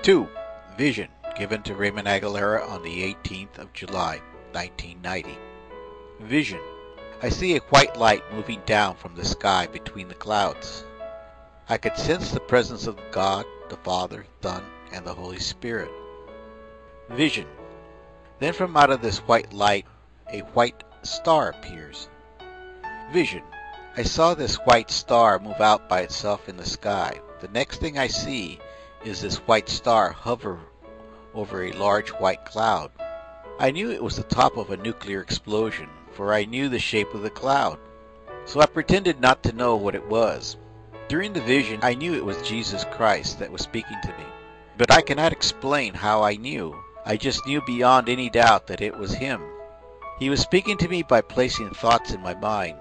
2. Vision, given to Raymond Aguilera on the 18th of July, 1990. Vision. I see a white light moving down from the sky between the clouds. I could sense the presence of God, the Father, Son, and the Holy Spirit. Vision. Then from out of this white light, a white star appears. Vision. I saw this white star move out by itself in the sky. The next thing I see is this white star hover over a large white cloud. I knew it was the top of a nuclear explosion, for I knew the shape of the cloud. So I pretended not to know what it was. During the vision, I knew it was Jesus Christ that was speaking to me. But I cannot explain how I knew. I just knew beyond any doubt that it was Him. He was speaking to me by placing thoughts in my mind.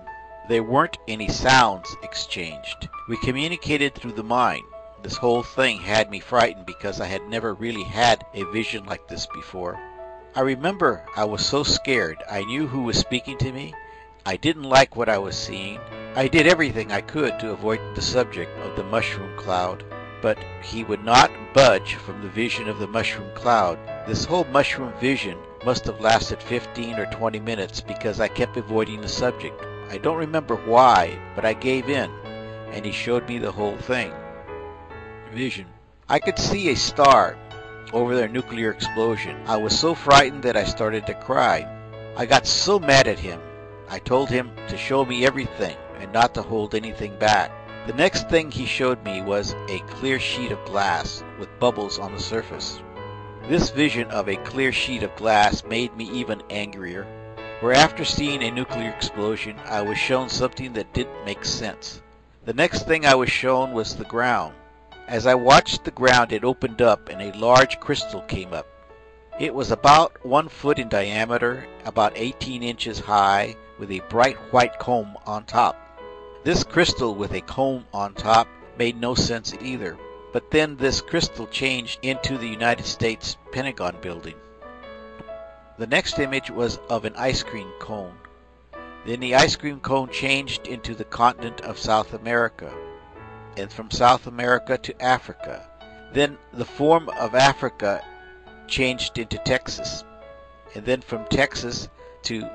There weren't any sounds exchanged. We communicated through the mind. This whole thing had me frightened because I had never really had a vision like this before. I remember I was so scared. I knew who was speaking to me. I didn't like what I was seeing. I did everything I could to avoid the subject of the mushroom cloud, but he would not budge from the vision of the mushroom cloud. This whole mushroom vision must have lasted 15 or 20 minutes because I kept avoiding the subject. I don't remember why, but I gave in, and he showed me the whole thing. Vision. I could see a star over their nuclear explosion. I was so frightened that I started to cry. I got so mad at him. I told him to show me everything and not to hold anything back. The next thing he showed me was a clear sheet of glass with bubbles on the surface. This vision of a clear sheet of glass made me even angrier, where after seeing a nuclear explosion, I was shown something that didn't make sense. The next thing I was shown was the ground. As I watched the ground, it opened up and a large crystal came up. It was about 1 foot in diameter, about 18 inches high, with a bright white comb on top. This crystal with a comb on top made no sense either. But then this crystal changed into the United States Pentagon building. The next image was of an ice cream cone. Then the ice cream cone changed into the continent of South America, and from South America to Africa. Then the form of Africa changed into Texas, and then from Texas to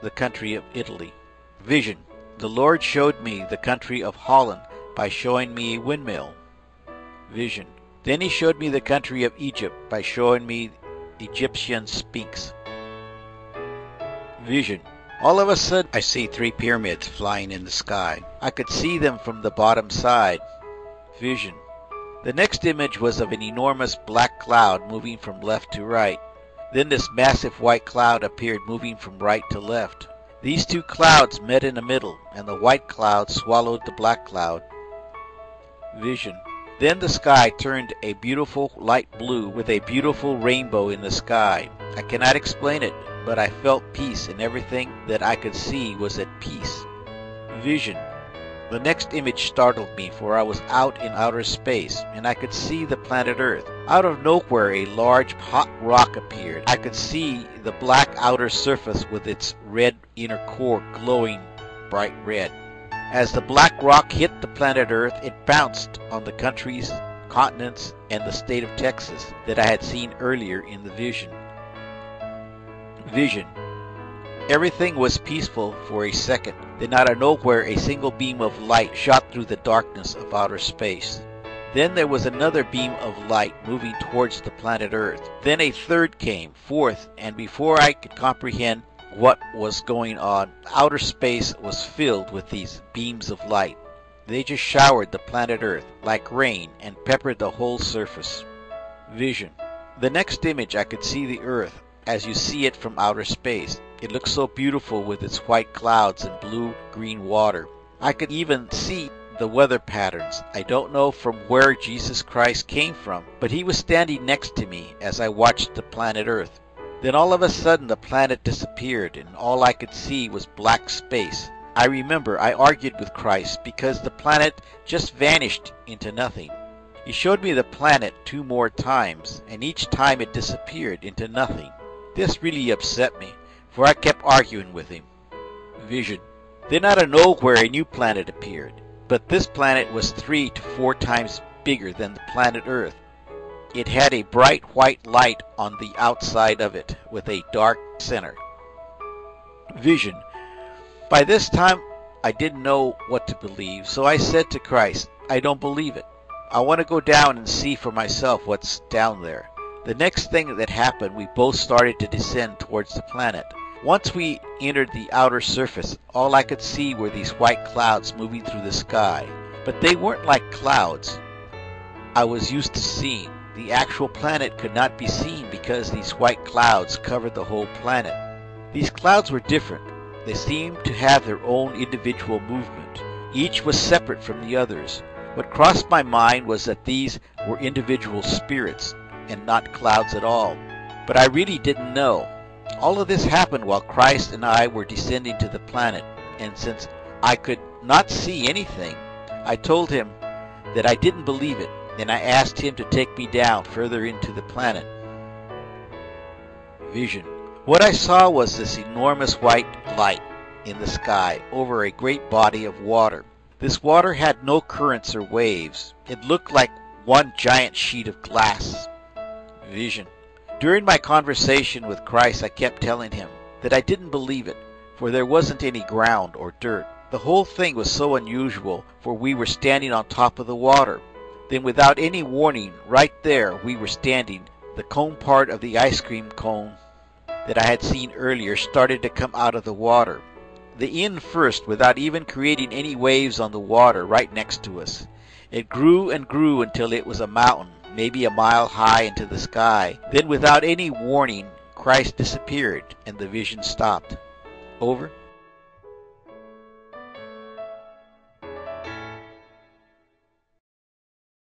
the country of Italy. Vision. The Lord showed me the country of Holland by showing me a windmill. Vision. Then He showed me the country of Egypt by showing me Egyptian Sphinx. Vision. All of a sudden, I see 3 pyramids flying in the sky. I could see them from the bottom side. Vision. The next image was of an enormous black cloud moving from left to right. Then this massive white cloud appeared moving from right to left. These 2 clouds met in the middle, and the white cloud swallowed the black cloud. Vision. Then the sky turned a beautiful light blue with a beautiful rainbow in the sky. I cannot explain it, but I felt peace, and everything that I could see was at peace. Vision. The next image startled me, for I was out in outer space, and I could see the planet Earth. Out of nowhere, a large hot rock appeared. I could see the black outer surface with its red inner core glowing bright red. As the black rock hit the planet Earth, it bounced on the countries, continents, and the state of Texas that I had seen earlier in the vision. Vision. Everything was peaceful for a second. Then out of nowhere, a single beam of light shot through the darkness of outer space. Then there was another beam of light moving towards the planet Earth. Then a third came, fourth, and before I could comprehend what was going on, outer space was filled with these beams of light. They just showered the planet Earth like rain and peppered the whole surface. Vision. The next image, I could see the Earth as you see it from outer space. It looked so beautiful with its white clouds and blue-green water. I could even see the weather patterns. I don't know from where Jesus Christ came from, but He was standing next to me as I watched the planet Earth. Then all of a sudden the planet disappeared, and all I could see was black space. I remember I argued with Christ because the planet just vanished into nothing. He showed me the planet 2 more times, and each time it disappeared into nothing. This really upset me, for I kept arguing with him. Vision. Then out of nowhere a new planet appeared, but this planet was 3 to 4 times bigger than the planet Earth. It had a bright white light on the outside of it, with a dark center. Vision. By this time, I didn't know what to believe, so I said to Christ, I don't believe it. I want to go down and see for myself what's down there. The next thing that happened, we both started to descend towards the planet. Once we entered the outer surface, all I could see were these white clouds moving through the sky. But they weren't like clouds I was used to seeing. The actual planet could not be seen because these white clouds covered the whole planet. These clouds were different. They seemed to have their own individual movement. Each was separate from the others. What crossed my mind was that these were individual spirits and not clouds at all. But I really didn't know. All of this happened while Christ and I were descending to the planet, and since I could not see anything, I told him that I didn't believe it, and I asked him to take me down further into the planet. Vision. What I saw was this enormous white light in the sky over a great body of water. This water had no currents or waves. It looked like one giant sheet of glass. Vision. During my conversation with Christ, I kept telling him that I didn't believe it, for there wasn't any ground or dirt. The whole thing was so unusual, for we were standing on top of the water. Then without any warning, right there we were standing, the cone part of the ice cream cone that I had seen earlier started to come out of the water. The end first, without even creating any waves on the water right next to us. It grew and grew until it was a mountain, maybe a mile high into the sky. Then without any warning, Christ disappeared and the vision stopped. Over.